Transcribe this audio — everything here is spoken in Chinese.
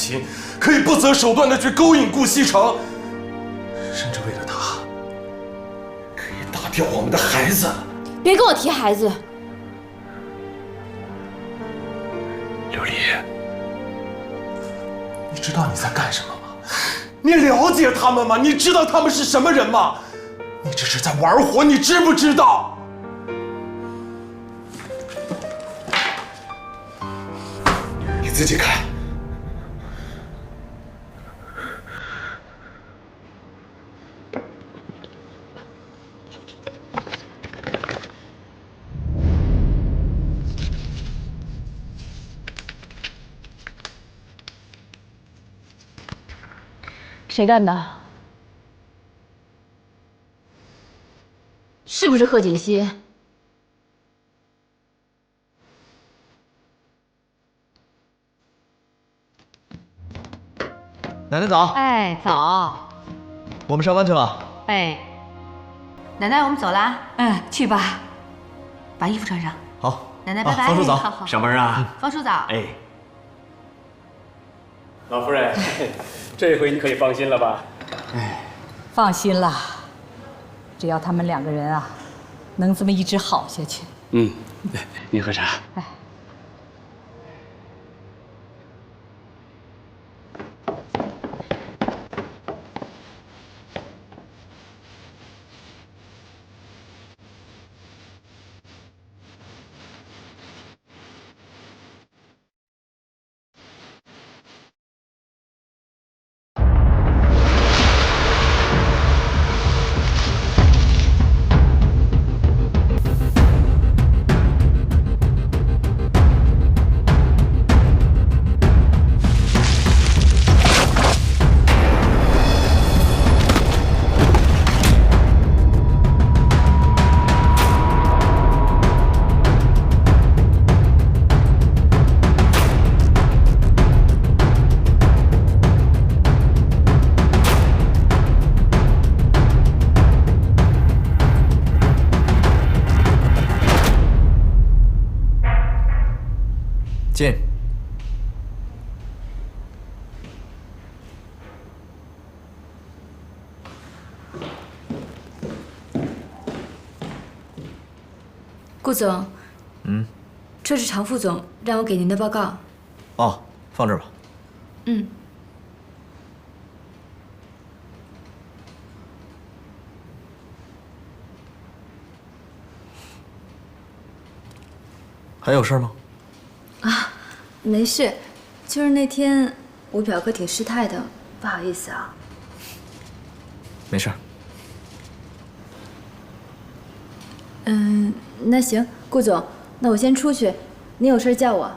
亲，可以不择手段的去勾引顾西城，甚至为了他，可以打掉我们的孩子。别跟我提孩子。琉璃，你知道你在干什么吗？你了解他们吗？你知道他们是什么人吗？你这是在玩火，你知不知道？你自己看。谁干的？是不是贺锦熙？奶奶早。哎，早。我们上班去了。哎，奶奶，我们走啦。嗯，去吧。把衣服穿上。好。奶奶，拜拜。方叔早。好好。上班啊？方叔早。哎。老夫人，这回你可以放心了吧？哎，放心啦，只要他们2个人啊，能这么一直好下去。嗯，您喝茶。哎。进。顾总，这是常副总让我给您的报告。哦，放这儿吧。嗯。还有事吗？啊，没事，就是那天我表哥挺失态的，不好意思啊。没事。那行，顾总，那我先出去，您有事叫我。